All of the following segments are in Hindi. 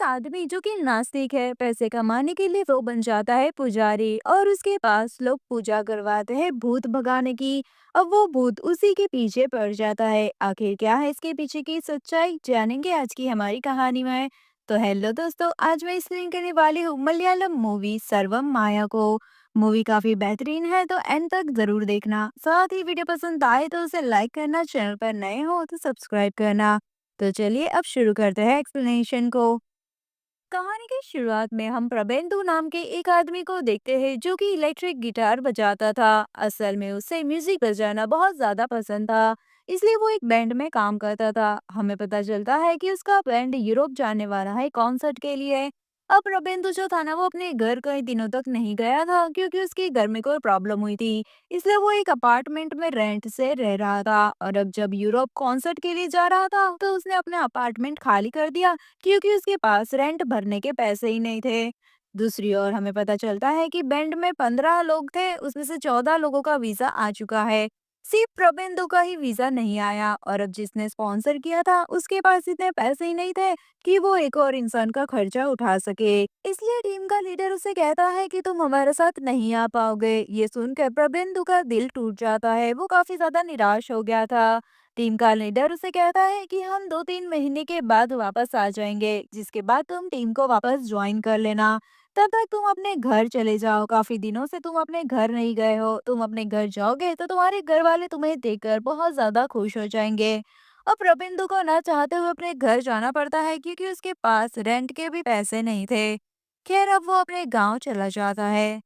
एक आदमी जो कि नास्तिक है, पैसे कमाने के लिए वो बन जाता है पुजारी और उसके पास लोग पूजा करवाते हैं भूत भगाने की। अब वो भूत उसी के पीछे पड़ जाता है। आखिर क्या है इसके पीछे की सच्चाई, जानेंगे आज की हमारी कहानी में। तो हेलो दोस्तों, आज मैं एक्सप्लेन करने वाली हूँ मलयालम मूवी सर्वम माया को। मूवी काफी बेहतरीन है, तो एंड तक जरूर देखना। साथ ही वीडियो पसंद आए तो उसे लाइक करना, चैनल पर नए हो तो सब्सक्राइब करना। तो चलिए अब शुरू करते हैं एक्सप्लेनेशन को। कहानी की शुरुआत में हम प्रबेंदु नाम के एक आदमी को देखते हैं जो कि इलेक्ट्रिक गिटार बजाता था। असल में उसे म्यूजिक बजाना बहुत ज्यादा पसंद था, इसलिए वो एक बैंड में काम करता था। हमें पता चलता है कि उसका बैंड यूरोप जाने वाला है कॉन्सर्ट के लिए। अब प्रबेंदु जो था ना, वो अपने घर कई दिनों तक नहीं गया था क्योंकि उसके घर में कोई प्रॉब्लम हुई थी। इसलिए वो एक अपार्टमेंट में रेंट से रह रहा था। और अब जब यूरोप कॉन्सर्ट के लिए जा रहा था तो उसने अपना अपार्टमेंट खाली कर दिया क्योंकि उसके पास रेंट भरने के पैसे ही नहीं थे। दूसरी ओर हमें पता चलता है कि बैंड में 15 लोग थे, उसमें से 14 लोगों का वीजा आ चुका है। सिर्फ प्रबंधु का ही वीजा नहीं आया, और अब जिसने स्पॉन्सर किया था उसके पास इतने पैसे ही नहीं थे कि वो एक और इंसान का खर्चा उठा सके। इसलिए टीम का लीडर उसे कहता है कि तुम हमारे साथ नहीं आ पाओगे। ये सुनकर प्रबंधु का दिल टूट जाता है, वो काफी ज्यादा निराश हो गया था। टीम का लीडर उसे कहता है कि हम 2-3 महीने के बाद वापस आ जाएंगे, जिसके बाद तुम टीम को वापस ज्वाइन कर लेना। तब तक तुम अपने घर चले जाओ, काफी दिनों से तुम अपने घर नहीं गए हो। तुम अपने घर जाओगे तो तुम्हारे घर वाले तुम्हें देखकर बहुत ज्यादा खुश हो जाएंगे। अब रविंदु को ना चाहते हुए अपने घर जाना पड़ता है क्योंकि उसके पास रेंट के भी पैसे नहीं थे। खैर, अब वो अपने गांव चला जाता है,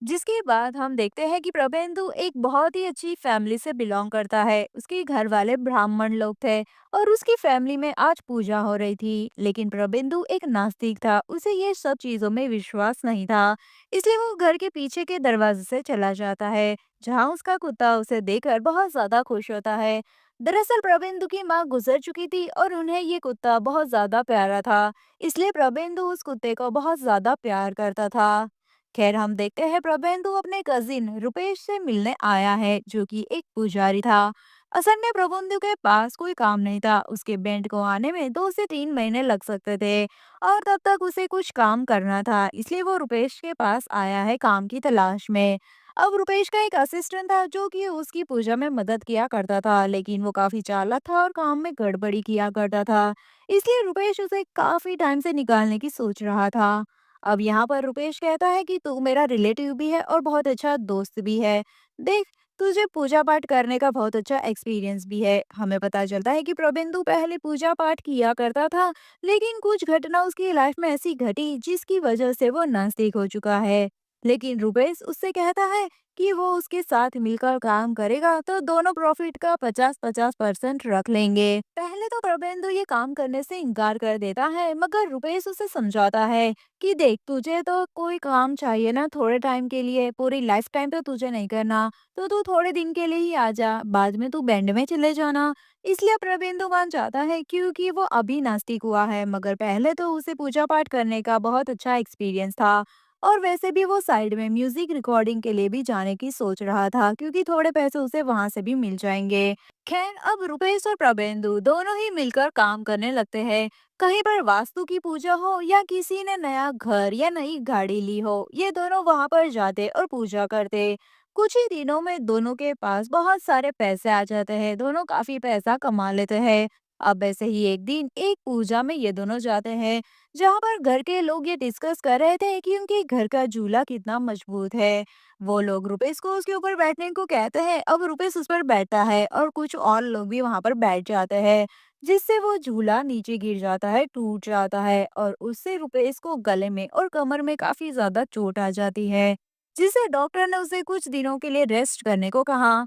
जिसके बाद हम देखते हैं कि प्रभेंदु एक बहुत ही अच्छी फैमिली से बिलोंग करता है। उसके घर वाले ब्राह्मण लोग थे और उसकी फैमिली में आज पूजा हो रही थी। लेकिन प्रभेंदु एक नास्तिक था, उसे ये सब चीजों में विश्वास नहीं था। इसलिए वो घर के पीछे के दरवाजे से चला जाता है, जहाँ उसका कुत्ता उसे देखकर बहुत ज्यादा खुश होता है। दरअसल प्रभेंदु की माँ गुजर चुकी थी और उन्हें ये कुत्ता बहुत ज्यादा प्यारा था, इसलिए प्रभेंदु उस कुत्ते को बहुत ज्यादा प्यार करता था। खैर, हम देखते हैं प्रभेंदु अपने कजिन रुपेश से मिलने आया है, जो कि एक पुजारी था। असल में प्रभेंदु के पास कोई काम नहीं था, उसके बैंड को आने में 2 से 3 महीने लग सकते थे और तब तक उसे कुछ काम करना था। इसलिए वो रुपेश के पास आया है काम की तलाश में। अब रुपेश का एक असिस्टेंट था जो कि उसकी पूजा में मदद किया करता था, लेकिन वो काफी चालाक था और काम में गड़बड़ी किया करता था। इसलिए रुपेश उसे काफी टाइम से निकालने की सोच रहा था। अब यहाँ पर रुपेश कहता है कि तू मेरा रिलेटिव भी है और बहुत अच्छा दोस्त भी है। देख, तुझे पूजा पाठ करने का बहुत अच्छा एक्सपीरियंस भी है। हमें पता चलता है कि प्रबिंदु पहले पूजा पाठ किया करता था, लेकिन कुछ घटना उसकी लाइफ में ऐसी घटी जिसकी वजह से वो नास्तिक हो चुका है। लेकिन रुपेश उससे कहता है कि वो उसके साथ मिलकर काम करेगा तो दोनों प्रॉफिट का 50-50% रख लेंगे। पहले तो प्रबेंदु ये काम करने से इनकार कर देता है, मगर रुपेश उसे समझाता है कि देख, तुझे तो कोई काम चाहिए ना थोड़े टाइम के लिए, पूरी लाइफ टाइम तो तुझे नहीं करना। तो तू थोड़े दिन के लिए ही आ जा, बाद में तू बैंड में चले जाना। इसलिए प्रबेंदु मान जाता है क्योंकि वो अभी नास्तिक हुआ है, मगर पहले तो उसे पूजा पाठ करने का बहुत अच्छा एक्सपीरियंस था। और वैसे भी वो साइड में म्यूजिक रिकॉर्डिंग के लिए भी जाने की सोच रहा था क्योंकि थोड़े पैसे उसे वहां से भी मिल जाएंगे। खैर, अब रुपेश और प्रबेंदु दोनों ही मिलकर काम करने लगते हैं। कहीं पर वास्तु की पूजा हो या किसी ने नया घर या नई गाड़ी ली हो, ये दोनों वहां पर जाते और पूजा करते। कुछ ही दिनों में दोनों के पास बहुत सारे पैसे आ जाते हैं, दोनों काफी पैसा कमा लेते हैं। अब ऐसे ही एक दिन एक पूजा में ये दोनों जाते हैं, जहाँ पर घर के लोग ये डिस्कस कर रहे थे कि उनके घर का झूला कितना मजबूत है। वो लोग रुपेश को उसके ऊपर बैठने को कहते हैं। अब रुपेश उस पर बैठता है और कुछ और लोग भी वहां पर बैठ जाते हैं, जिससे वो झूला नीचे गिर जाता है, टूट जाता है और उससे रुपेश को गले में और कमर में काफी ज्यादा चोट आ जाती है, जिससे डॉक्टर ने उसे कुछ दिनों के लिए रेस्ट करने को कहा।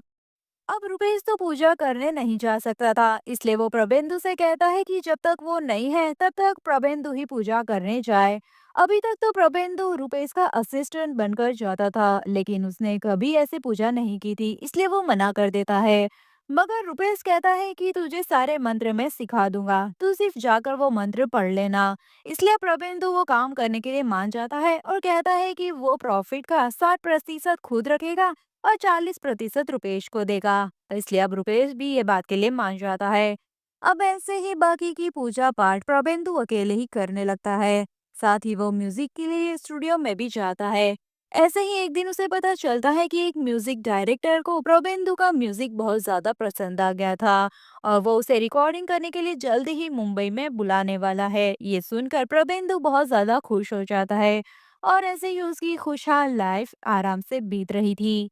अब रुपेश तो पूजा करने नहीं जा सकता था, इसलिए वो प्रबेंदु से कहता है कि जब तक वो नहीं है तब तक प्रबेंदु ही पूजा करने जाए। अभी तक तो प्रबेंदु रुपेश का असिस्टेंट बनकर जाता था, लेकिन उसने कभी ऐसे पूजा नहीं की थी, इसलिए वो मना कर देता है। मगर रुपेश कहता है कि तुझे सारे मंत्र मैं सिखा दूंगा, तू सिर्फ जाकर वो मंत्र पढ़ लेना। इसलिए प्रबेंदु वो काम करने के लिए मान जाता है और कहता है कि वो प्रॉफिट का 60% खुद रखेगा और 40% रुपेश को देगा। तो इसलिए अब रुपेश भी ये बात के लिए मान जाता है। अब ऐसे ही बाकी की पूजा पाठ प्रबंधु अकेले ही करने लगता है। साथ ही वो म्यूजिक के लिए स्टूडियो में भी जाता है। ऐसे ही एक दिन उसे पता चलता है कि एक म्यूजिक डायरेक्टर को प्रबंधु का म्यूजिक बहुत ज्यादा पसंद आ गया था और वो उसे रिकॉर्डिंग करने के लिए जल्द ही मुंबई में बुलाने वाला है। ये सुनकर प्रबंधु बहुत ज्यादा खुश हो जाता है और ऐसे ही उसकी खुशहाल लाइफ आराम से बीत रही थी।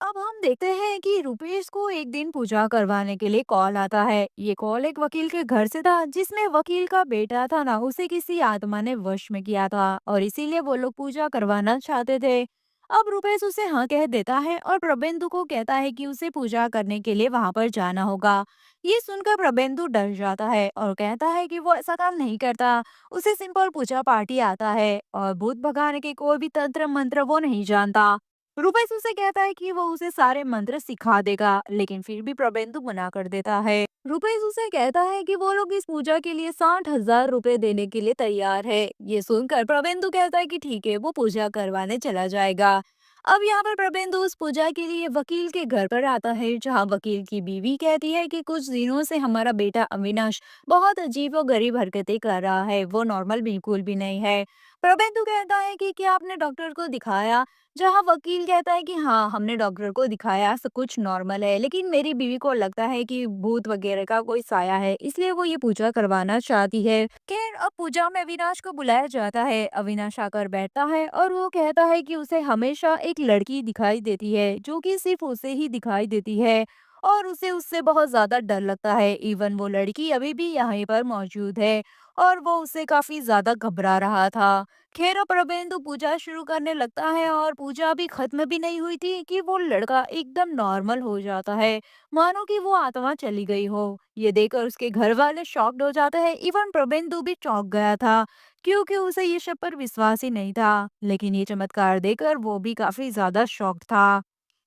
अब हम देखते हैं कि रुपेश को एक दिन पूजा करवाने के लिए कॉल आता है। ये कॉल एक वकील के घर से था जिसमें वकील का बेटा था ना, उसे किसी आत्मा ने वश में किया था और इसीलिए वो लोग पूजा करवाना चाहते थे। अब रुपेश उसे हाँ कह देता है और प्रबंधु को कहता है कि उसे पूजा करने के लिए वहां पर जाना होगा। ये सुनकर प्रबंधु डर जाता है और कहता है कि वो ऐसा काम नहीं करता। उसे सिंपल पूजा पाठ ही आता है और भूत भगाने के कोई भी तंत्र मंत्र वो नहीं जानता। रूपेश उसे कहता है कि वो उसे सारे मंत्र सिखा देगा, लेकिन फिर भी प्रबंधु मना कर देता है। रूपेश उसे कहता है कि वो लोग इस पूजा के लिए 60,000 रुपए देने के लिए तैयार है। ये सुनकर प्रबंधु कहता है कि ठीक है, वो पूजा करवाने चला जाएगा। अब यहाँ पर प्रबंधु उस पूजा के लिए वकील के घर पर आता है, जहाँ वकील की बीवी कहती है कि कुछ दिनों से हमारा बेटा अविनाश बहुत अजीब और गरीब हरकतें कर रहा है, वो नॉर्मल बिल्कुल भी नहीं है। प्रबंधु कहता है कि क्या आपने डॉक्टर को दिखाया? जहाँ वकील कहता है कि हाँ, हमने डॉक्टर को दिखाया, सब कुछ नॉर्मल है, लेकिन मेरी बीवी को लगता है कि भूत वगैरह का कोई साया है, इसलिए वो ये पूजा करवाना चाहती है। खैर, अब पूजा में अविनाश को बुलाया जाता है। अविनाश आकर बैठता है और वो कहता है कि उसे हमेशा एक लड़की दिखाई देती है, जो कि सिर्फ उसे ही दिखाई देती है और उसे उससे बहुत ज्यादा डर लगता है। इवन वो लड़की अभी भी यहाँ पर मौजूद है और वो उससे काफी ज्यादा घबरा रहा था। खेर प्रबंधु पूजा शुरू करने लगता है और पूजा अभी खत्म भी नहीं हुई थी कि वो लड़का एकदम नॉर्मल हो जाता है, मानो कि वो आत्मा चली गई हो। ये देखकर उसके घर वाले शॉक्ड हो जाते हैं। इवन प्रबंधु भी चौंक गया था, क्योंकि उसे ये सब पर विश्वास ही नहीं था। लेकिन ये चमत्कार देखकर वो भी काफी ज्यादा शॉक्ड था।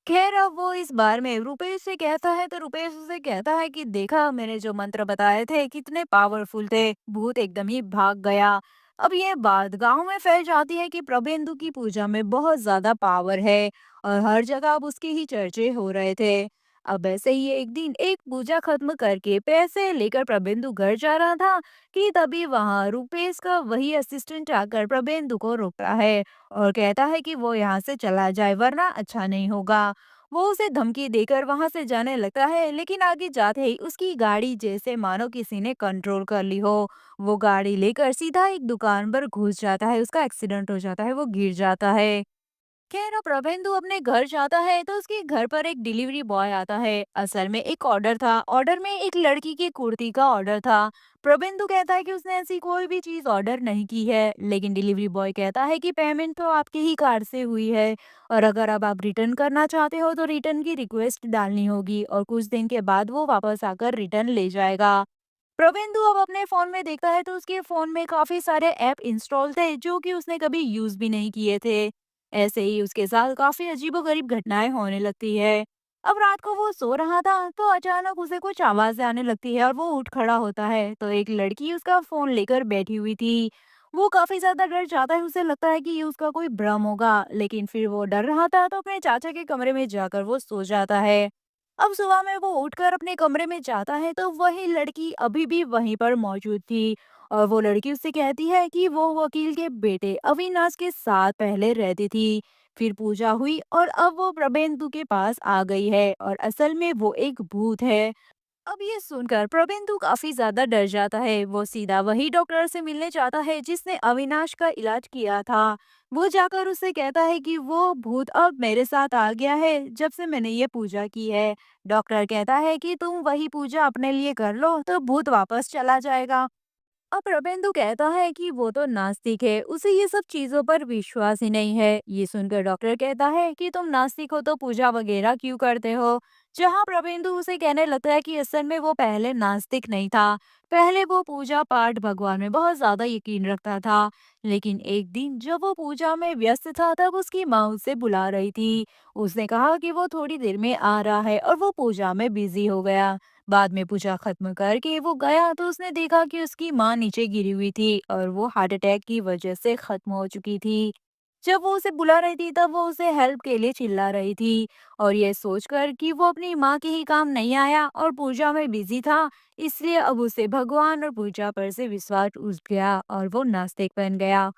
खैर, अब वो इस बार में रुपेश से कहता है तो रुपेश उसे कहता है कि देखा, मैंने जो मंत्र बताए थे कितने पावरफुल थे, भूत एकदम ही भाग गया। अब ये बात गांव में फैल जाती है कि प्रभेंदु की पूजा में बहुत ज्यादा पावर है और हर जगह अब उसके ही चर्चे हो रहे थे। अब ऐसे ही एक दिन एक पूजा खत्म करके पैसे लेकर प्रभेंदु घर जा रहा था कि तभी वहां रुपेश का वही असिस्टेंट आकर प्रभेंदु को रोकता है और कहता है कि वो यहाँ से चला जाए वरना अच्छा नहीं होगा। वो उसे धमकी देकर वहां से जाने लगता है, लेकिन आगे जाते ही उसकी गाड़ी जैसे मानो किसी ने कंट्रोल कर ली हो। वो गाड़ी लेकर सीधा एक दुकान पर घुस जाता है, उसका एक्सीडेंट हो जाता है, वो गिर जाता है। खैर, अब प्रभेंदु अपने घर जाता है तो उसके घर पर एक डिलीवरी बॉय आता है। असल में एक ऑर्डर था, ऑर्डर में एक लड़की की कुर्ती का ऑर्डर था। प्रभेंदु कहता है कि उसने ऐसी कोई भी चीज ऑर्डर नहीं की है, लेकिन डिलीवरी बॉय कहता है कि पेमेंट तो आपके ही कार्ड से हुई है और अगर अब आप रिटर्न करना चाहते हो तो रिटर्न की रिक्वेस्ट डालनी होगी और कुछ दिन के बाद वो वापस आकर रिटर्न ले जाएगा। प्रभेंदु अब अपने फोन में देखता है तो उसके फोन में काफी सारे ऐप इंस्टॉल थे जो कि उसने कभी यूज भी नहीं किए थे। ऐसे ही उसके साथ काफी अजीबोगरीब घटनाएं होने लगती है। अब रात को वो सो रहा था तो अचानक उसे कुछ आवाजें आने लगती है और वो उठ खड़ा होता है तो एक लड़की उसका फोन लेकर बैठी हुई थी। वो काफी ज्यादा डर जाता है, उसे लगता है कि ये उसका कोई भ्रम होगा, लेकिन फिर वो डर रहा था तो अपने चाचा के कमरे में जाकर वो सो जाता है। अब सुबह में वो उठकर अपने कमरे में जाता है तो वही लड़की अभी भी वहीं पर मौजूद थी और वो लड़की उससे कहती है कि वो वकील के बेटे अविनाश के साथ पहले रहती थी। फिर पूजा हुई और अब वो प्रबेंदु के पास आ गई है और असल में वो एक भूत है। अब ये सुनकर प्रबिंदु काफी ज्यादा डर जाता है। वो सीधा वही डॉक्टर से मिलने जाता है जिसने अविनाश का इलाज किया था। वो जाकर उससे कहता है कि वो भूत अब मेरे साथ आ गया है जब से मैंने ये पूजा की है। डॉक्टर कहता है कि तुम वही पूजा अपने लिए कर लो तो भूत वापस चला जाएगा। अब रबेंदु कहता है कि वो तो नास्तिक है, उसे ये सब चीजों पर विश्वास ही नहीं है। ये सुनकर डॉक्टर कहता है कि तुम नास्तिक हो तो पूजा वगैरह क्यों करते हो। जहाँ प्रबेंदु उसे कहने लगता है कि असल में वो पहले नास्तिक नहीं था, पहले वो पूजा पाठ भगवान में बहुत ज्यादा यकीन रखता था। लेकिन एक दिन जब वो पूजा में व्यस्त था तब उसकी माँ उसे बुला रही थी। उसने कहा कि वो थोड़ी देर में आ रहा है और वो पूजा में बिजी हो गया। बाद में पूजा खत्म करके वो गया तो उसने देखा कि उसकी माँ नीचे गिरी हुई थी और वो हार्ट अटैक की वजह से खत्म हो चुकी थी। जब वो उसे बुला रही थी तब वो उसे हेल्प के लिए चिल्ला रही थी, और ये सोचकर कि वो अपनी माँ के ही काम नहीं आया और पूजा में बिजी था, इसलिए अब उसे भगवान और पूजा पर से विश्वास उठ गया और वो नास्तिक बन गया।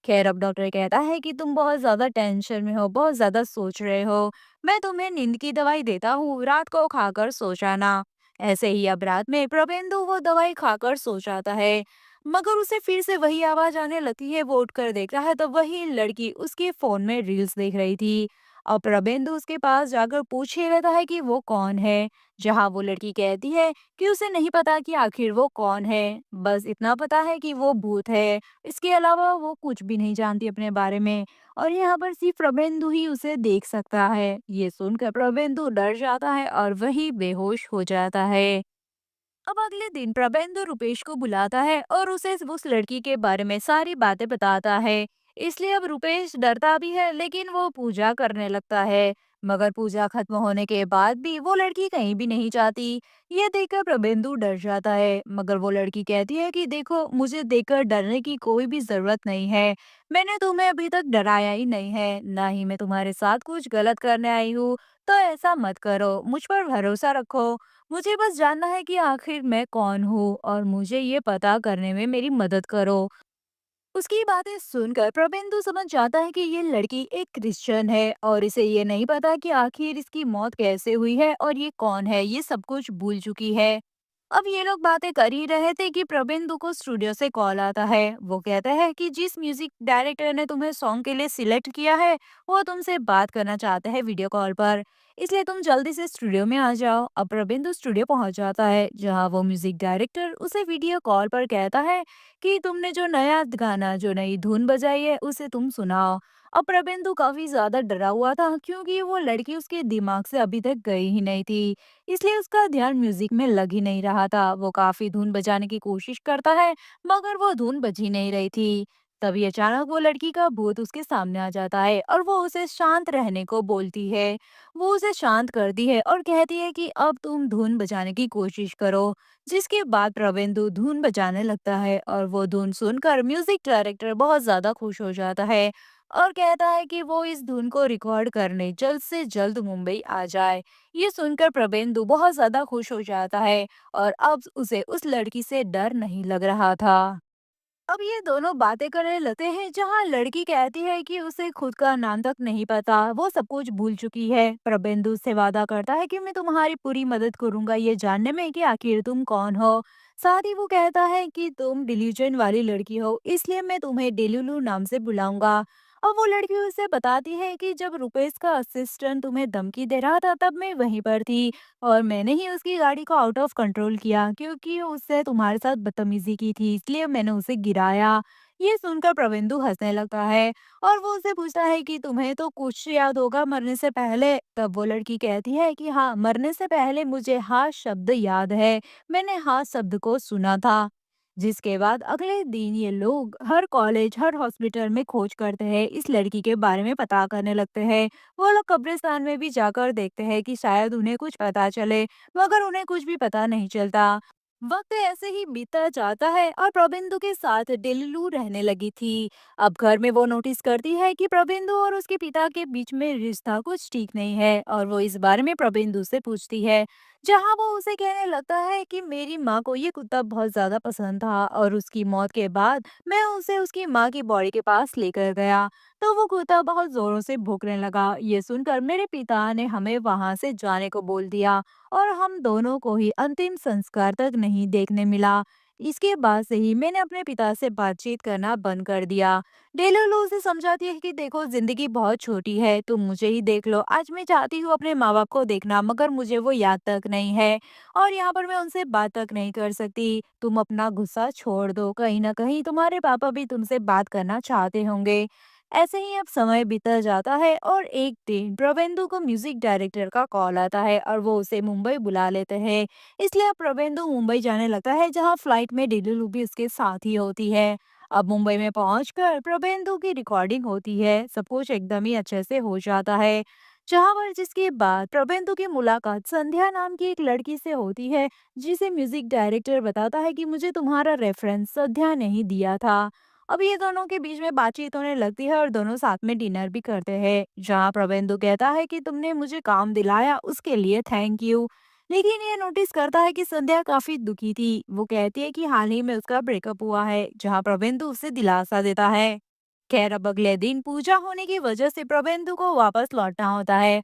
खैर, अब डॉक्टर कहता है कि तुम बहुत ज्यादा टेंशन में हो, बहुत ज्यादा सोच रहे हो। मैं तुम्हें नींद की दवाई देता हूँ, रात को खाकर सो जाना। ऐसे ही अब रात में प्रबेंदु वो दवाई खाकर सो जाता है, मगर उसे फिर से वही आवाज आने लगती है। वो उठकर देखता है तो वही लड़की उसके फोन में रील्स देख रही थी। और प्रबेंदु उसके पास जाकर पूछे लेता है कि वो कौन है, जहाँ वो लड़की कहती है कि उसे नहीं पता कि आखिर वो कौन है, बस इतना पता है कि वो भूत है। इसके अलावा वो कुछ भी नहीं जानती अपने बारे में, और यहाँ पर सिर्फ प्रबेंदु ही उसे देख सकता है। ये सुनकर प्रबेंदु डर जाता है और वही बेहोश हो जाता है। अब अगले दिन प्रबेंदु रुपेश को बुलाता है और उसे उस लड़की के बारे में सारी बातें बताता है। इसलिए अब रुपेश डरता भी है, लेकिन वो पूजा करने लगता है। मगर पूजा खत्म होने के बाद भी वो लड़की कहीं भी नहीं जाती। ये देखकर प्रबेंदु डर जाता है, मगर वो लड़की कहती है कि देखो, मुझे देखकर डरने की कोई भी जरूरत नहीं है। मैंने तुम्हें अभी तक डराया ही नहीं है, ना ही मैं तुम्हारे साथ कुछ गलत करने आई हूँ। तो ऐसा मत करो, मुझ पर भरोसा रखो। मुझे बस जानना है कि आखिर मैं कौन हूँ, और मुझे ये पता करने में मेरी मदद करो। उसकी बातें सुनकर प्रबेंदु समझ जाता है कि ये लड़की एक क्रिश्चियन है, और इसे ये नहीं पता कि आखिर इसकी मौत कैसे हुई है और ये कौन है, ये सब कुछ भूल चुकी है। अब ये लोग बातें कर ही रहे थे कि प्रबेंदु को स्टूडियो से कॉल आता है। वो कहता है कि जिस म्यूजिक डायरेक्टर ने तुम्हें सॉन्ग के लिए सिलेक्ट किया है, वो तुमसे बात करना चाहते हैं वीडियो कॉल पर, इसलिए तुम जल्दी से स्टूडियो में आ जाओ। अब प्रबेंदु स्टूडियो पहुंच जाता है, जहां वो म्यूजिक डायरेक्टर उसे वीडियो कॉल पर कहता है कि तुमने जो नया गाना, जो नई धुन बजाई है, उसे तुम सुनाओ। अब प्रबेंदु काफी ज्यादा डरा हुआ था, क्योंकि वो लड़की उसके दिमाग से अभी तक गई ही नहीं थी, इसलिए उसका ध्यान म्यूजिक में लग ही नहीं रहा था। वो काफी धुन बजाने की कोशिश करता है, मगर वो धुन बज ही नहीं रही थी। तभी अचानक वो लड़की का भूत उसके सामने आ जाता है और वो उसे शांत रहने को बोलती है। वो उसे शांत करती है और कहती है कि अब तुम धुन बजाने की कोशिश करो। जिसके बाद प्रवेंदु धुन बजाने लगता है, और वो धुन सुनकर म्यूजिक डायरेक्टर बहुत ज्यादा खुश हो जाता है और कहता है कि वो इस धुन को रिकॉर्ड करने जल्द से जल्द मुंबई आ जाए। ये सुनकर प्रबेंदु बहुत ज्यादा खुश हो जाता है, और अब उसे उस लड़की से डर नहीं लग रहा था। अब ये दोनों बातें करने लगते हैं, जहाँ लड़की कहती है कि उसे खुद का नाम तक नहीं पता, वो सब कुछ भूल चुकी है। प्रबेंदु से वादा करता है कि मैं तुम्हारी पूरी मदद करूंगा ये जानने में कि आखिर तुम कौन हो। साथ ही वो कहता है कि तुम डिलीजन वाली लड़की हो, इसलिए मैं तुम्हें डेलुलु नाम से बुलाऊंगा। अब वो लड़की उसे बताती है कि जब रुपेश का असिस्टेंट तुम्हें धमकी दे रहा था, तब मैं वहीं पर थी, और मैंने ही उसकी गाड़ी को आउट ऑफ कंट्रोल किया, क्योंकि उससे तुम्हारे साथ बदतमीजी की थी, इसलिए मैंने उसे गिराया। ये सुनकर प्रवेंदु हंसने लगता है, और वो उससे पूछता है कि तुम्हें तो कुछ याद होगा मरने से पहले। तब वो लड़की कहती है कि हाँ, मरने से पहले मुझे हाँ शब्द याद है, मैंने हाँ शब्द को सुना था। जिसके बाद अगले दिन ये लोग हर कॉलेज, हर हॉस्पिटल में खोज करते हैं, इस लड़की के बारे में पता करने लगते हैं। वो लोग कब्रिस्तान में भी जाकर देखते हैं कि शायद उन्हें कुछ पता चले, मगर उन्हें कुछ भी पता नहीं चलता। वक्त ऐसे ही बीतता जाता है, और प्रबिंदु के साथ डिल्लू रहने लगी थी। अब घर में वो नोटिस करती है कि प्रबिंदु और उसके पिता के बीच में रिश्ता कुछ ठीक नहीं है, और वो इस बारे में प्रबिंदु से पूछती है, जहाँ वो उसे कहने लगता है कि मेरी माँ को ये कुत्ता बहुत ज्यादा पसंद था, और उसकी मौत के बाद मैं उसे उसकी माँ की बॉडी के पास लेकर गया, तो वो कुत्ता बहुत जोरों से भौंकने लगा। ये सुनकर मेरे पिता ने हमें वहां से जाने को बोल दिया, और हम दोनों को ही अंतिम संस्कार तक नहीं देखने मिला। इसके बाद से ही मैंने अपने पिता से बातचीत करना बंद कर दिया। डेलुलु उसे समझाती है कि देखो, जिंदगी बहुत छोटी है, तुम मुझे ही देख लो। आज मैं चाहती हूँ अपने माँ बाप को देखना, मगर मुझे वो याद तक नहीं है, और यहाँ पर मैं उनसे बात तक नहीं कर सकती। तुम अपना गुस्सा छोड़ दो, कहीं ना कहीं तुम्हारे पापा भी तुमसे बात करना चाहते होंगे। ऐसे ही अब समय बीता जाता है, और एक दिन प्रवेंदु को म्यूजिक डायरेक्टर का कॉल आता है, और वो उसे मुंबई बुला लेते हैं। इसलिए अब प्रवेंदु मुंबई जाने लगता है, जहाँ फ्लाइट में डिलुलु भी उसके साथ ही होती है। अब मुंबई में पहुंचकर प्रवेंदु की रिकॉर्डिंग होती है, सब कुछ एकदम ही अच्छे से हो जाता है। जहाँ पर जिसके बाद प्रवेंदु की मुलाकात संध्या नाम की एक लड़की से होती है, जिसे म्यूजिक डायरेक्टर बताता है कि मुझे तुम्हारा रेफरेंस संध्या ने ही दिया था। अब ये दोनों के बीच में बातचीत होने लगती है और दोनों साथ में डिनर भी करते हैं, जहाँ प्रबंधु कहता है कि तुमने मुझे काम दिलाया उसके लिए थैंक यू। लेकिन ये नोटिस करता है कि संध्या काफी दुखी थी। वो कहती है कि हाल ही में उसका ब्रेकअप हुआ है, जहाँ प्रबंधु उसे दिलासा देता है। खैर, अब अगले दिन पूजा होने की वजह से प्रबंधु को वापस लौटना होता है।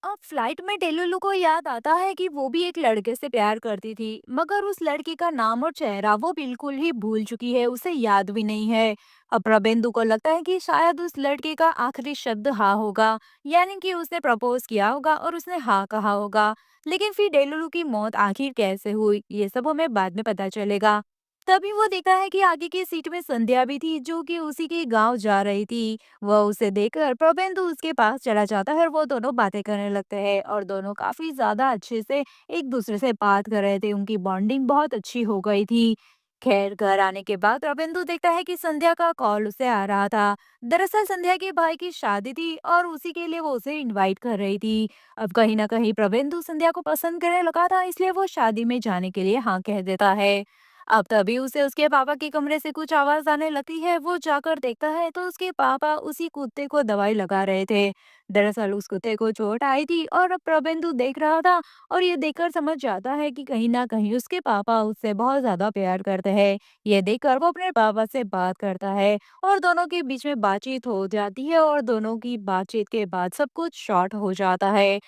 अब फ्लाइट में डेलुलु को याद आता है कि वो भी एक लड़के से प्यार करती थी, मगर उस लड़की का नाम और चेहरा वो बिल्कुल ही भूल चुकी है, उसे याद भी नहीं है। अब प्रबंधु को लगता है कि शायद उस लड़के का आखिरी शब्द हाँ होगा, यानी कि उसने प्रपोज किया होगा और उसने हाँ कहा होगा। लेकिन फिर डेलुलु की मौत आखिर कैसे हुई, ये सब हमें बाद में पता चलेगा। तभी वो देखता है कि आगे की सीट में संध्या भी थी, जो कि उसी के गांव जा रही थी। वह उसे देखकर प्रबंधु उसके पास चला जाता है और वो दोनों बातें करने लगते हैं और दोनों काफी ज्यादा अच्छे से एक दूसरे से बात कर रहे थे। उनकी बॉन्डिंग बहुत अच्छी हो गई थी। खैर, घर आने के बाद प्रबंधु देखता है कि संध्या का कॉल उसे आ रहा था। दरअसल संध्या के भाई की शादी थी और उसी के लिए वो उसे इनवाइट कर रही थी। अब कहीं ना कहीं प्रबंधु संध्या को पसंद करने लगा था, इसलिए वो शादी में जाने के लिए हाँ कह देता है। अब तभी उसे उसके पापा के कमरे से कुछ आवाज आने लगती है। वो जाकर देखता है तो उसके पापा उसी कुत्ते को दवाई लगा रहे थे। दरअसल उस कुत्ते को चोट आई थी और अब प्रबंधु देख रहा था और ये देखकर समझ जाता है कि कहीं ना कहीं उसके पापा उससे बहुत ज्यादा प्यार करते हैं। ये देखकर वो अपने पापा से बात करता है और दोनों के बीच में बातचीत हो जाती है और दोनों की बातचीत के बाद सब कुछ शॉर्ट हो जाता है।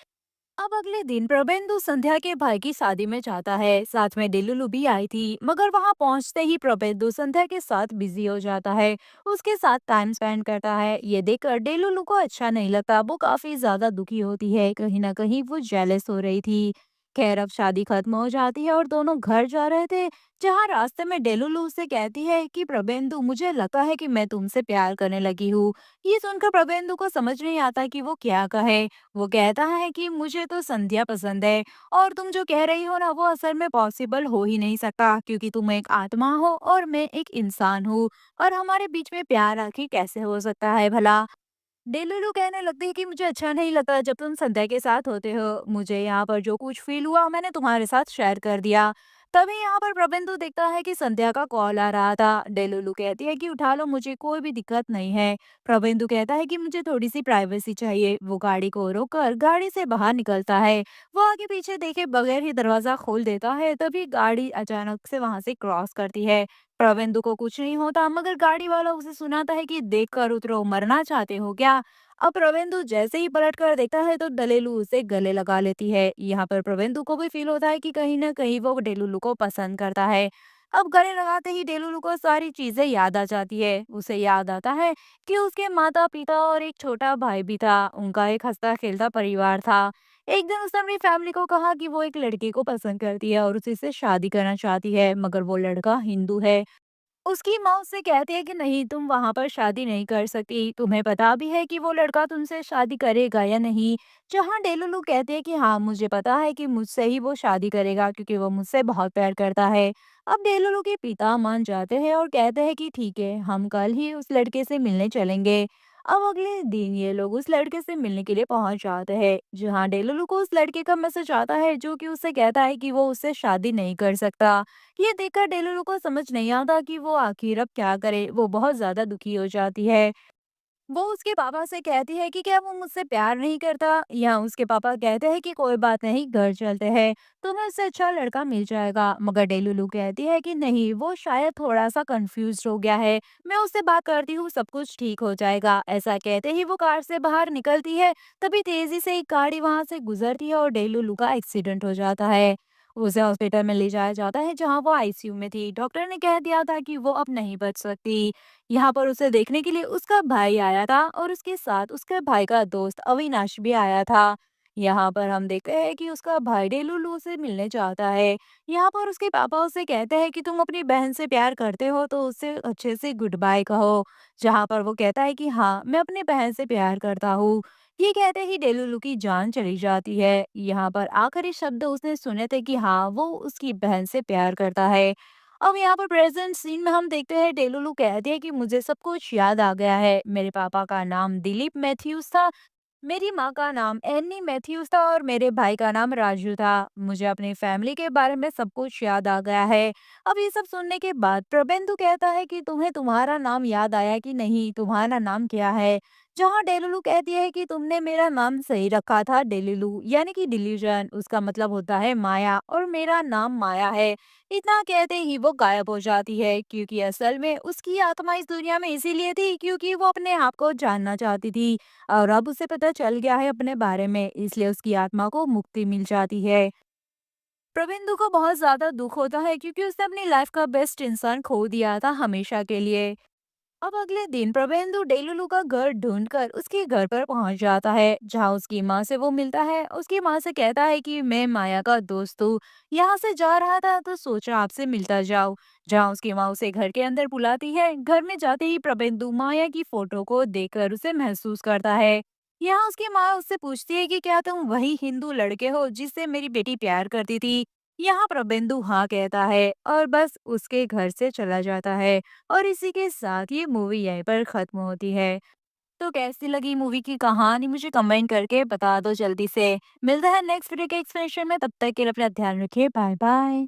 अब अगले दिन प्रबंधु संध्या के भाई की शादी में जाता है। साथ में डेलुलु भी आई थी, मगर वहां पहुंचते ही प्रबंधु संध्या के साथ बिजी हो जाता है। उसके साथ टाइम स्पेंड करता है। ये देखकर डेलुलु को अच्छा नहीं लगता, वो काफी ज्यादा दुखी होती है, कहीं ना कहीं वो जेलस हो रही थी। खैर, अब शादी खत्म हो जाती है और दोनों घर जा रहे थे, जहाँ रास्ते में डेलुलु उससे कहती है कि प्रबंधु, मुझे लगता है कि मैं तुमसे प्यार करने लगी हूँ। ये सुनकर प्रबंधु को समझ नहीं आता कि वो क्या कहे। वो कहता है कि मुझे तो संध्या पसंद है और तुम जो कह रही हो ना, वो असल में पॉसिबल हो ही नहीं सकता, क्योंकि तुम एक आत्मा हो और मैं एक इंसान हूँ। और हमारे बीच में प्यार आखिर कैसे हो सकता है भला। डेलुलु कहने लगती है कि मुझे अच्छा नहीं लगता जब तुम संध्या के साथ होते हो। मुझे यहाँ पर जो कुछ फील हुआ मैंने तुम्हारे साथ शेयर कर दिया। तभी यहाँ पर प्रबंधु देखता है कि संध्या का कॉल आ रहा था। डेलुलु कहती है कि उठा लो, मुझे कोई भी दिक्कत नहीं है। प्रबंधु कहता है कि मुझे थोड़ी सी प्राइवेसी चाहिए। वो गाड़ी को रोककर गाड़ी से बाहर निकलता है। वो आगे पीछे देखे बगैर ही दरवाजा खोल देता है। तभी गाड़ी अचानक से वहां से क्रॉस करती है। प्रबंधु को कुछ नहीं होता, मगर गाड़ी वाला उसे सुनाता है कि देख कर उतरो, मरना चाहते हो क्या। अब प्रबंधु जैसे ही पलट कर देखता है तो डलेलू उसे गले लगा लेती है। यहाँ पर प्रबंधु को भी फील होता है कि कहीं ना कहीं वो डेलुलु को पसंद करता है। अब गले लगाते ही डेलुलु को सारी चीजें याद आ जाती है। उसे याद आता है कि उसके माता पिता और एक छोटा भाई भी था। उनका एक हंसता खेलता परिवार था। एक दिन उसने अपनी फैमिली को कहा कि वो एक लड़के को पसंद करती है और उसी से शादी करना चाहती है, मगर वो लड़का हिंदू है। उसकी माँ उससे कहती है कि नहीं, तुम वहां पर शादी नहीं कर सकती, तुम्हें पता भी है कि वो लड़का तुमसे शादी करेगा या नहीं। जहाँ डेलुलु कहती है कि हाँ, मुझे पता है कि मुझसे ही वो शादी करेगा, क्योंकि वो मुझसे बहुत प्यार करता है। अब डेलुलु के पिता मान जाते हैं और कहते हैं कि ठीक है, हम कल ही उस लड़के से मिलने चलेंगे। अब अगले दिन ये लोग उस लड़के से मिलने के लिए पहुंच जाते हैं, जहाँ डेलुलु को उस लड़के का मैसेज आता है, जो कि उससे कहता है कि वो उससे शादी नहीं कर सकता। ये देखकर डेलुलु को समझ नहीं आता कि वो आखिर अब क्या करे। वो बहुत ज्यादा दुखी हो जाती है। वो उसके पापा से कहती है कि क्या वो मुझसे प्यार नहीं करता, या उसके पापा कहते हैं कि कोई बात नहीं, घर चलते हैं, तुम्हें उससे अच्छा लड़का मिल जाएगा। मगर डेलुलु कहती है कि नहीं, वो शायद थोड़ा सा कंफ्यूज हो गया है, मैं उससे बात करती हूँ, सब कुछ ठीक हो जाएगा। ऐसा कहते ही वो कार से बाहर निकलती है। तभी तेजी से एक गाड़ी वहां से गुजरती है और डेलुलु का एक्सीडेंट हो जाता है। उसे हॉस्पिटल में ले जाया जाता है, जहाँ वो आईसीयू में थी। डॉक्टर ने कह दिया था कि वो अब नहीं बच सकती। यहाँ पर उसे देखने के लिए उसका भाई आया था और उसके साथ उसके भाई का दोस्त अविनाश भी आया था। यहाँ पर हम देखते हैं कि उसका भाई डेलुलु से मिलने चाहता है। यहाँ पर उसके पापा उसे कहते हैं कि तुम अपनी बहन से प्यार करते हो तो उससे अच्छे से गुड बाय कहो। जहाँ पर वो कहता है कि हाँ, मैं अपनी बहन से प्यार करता हूँ। ये कहते ही डेलुलु की जान चली जाती है। यहाँ पर आखिरी शब्द उसने सुने थे कि हाँ, वो उसकी बहन से प्यार करता है। अब यहाँ पर प्रेजेंट सीन में हम देखते हैं डेलुलु कहती है कि मुझे सब कुछ याद आ गया है। मेरे पापा का नाम दिलीप मैथ्यूज था। मेरी माँ का नाम एन्नी मैथ्यूज था और मेरे भाई का नाम राजू था। मुझे अपनी फैमिली के बारे में सब कुछ याद आ गया है। अब ये सब सुनने के बाद प्रबंधु कहता है कि तुम्हें तुम्हारा नाम याद आया कि नहीं, तुम्हारा नाम क्या है? जहाँ डेलुलु कहती है कि तुमने मेरा नाम सही रखा था, डेलुलु यानी कि डिल्यूजन, उसका मतलब होता है माया, और मेरा नाम माया है। इतना कहते ही वो गायब हो जाती है, क्योंकि असल में उसकी आत्मा इस दुनिया में इसीलिए थी क्योंकि वो अपने आप को जानना चाहती थी। और अब उसे पता चल गया है अपने बारे में, इसलिए उसकी आत्मा को मुक्ति मिल जाती है। प्रबिंदु को बहुत ज्यादा दुख होता है क्योंकि उसने अपनी लाइफ का बेस्ट इंसान खो दिया था हमेशा के लिए। अब अगले दिन प्रभेंदु डेलुलु का घर ढूंढकर उसके घर पर पहुंच जाता है, जहां उसकी माँ से वो मिलता है। उसकी माँ से कहता है कि मैं माया का दोस्त हूँ, यहाँ से जा रहा था तो सोचा आपसे मिलता जाओ। जहां उसकी माँ उसे घर के अंदर बुलाती है। घर में जाते ही प्रभेंदु माया की फोटो को देखकर उसे महसूस करता है। यहाँ उसकी माँ उससे पूछती है कि क्या तुम वही हिंदू लड़के हो जिससे मेरी बेटी प्यार करती थी? यहाँ प्रबंधु हाँ कहता है और बस उसके घर से चला जाता है। और इसी के साथ ये मूवी यहीं पर खत्म होती है। तो कैसी लगी मूवी की कहानी मुझे कमेंट करके बता दो जल्दी से। मिलता है नेक्स्ट वीडियो के एक्सप्लेनेशन में, तब तक के लिए अपना ध्यान रखिए। Bye bye.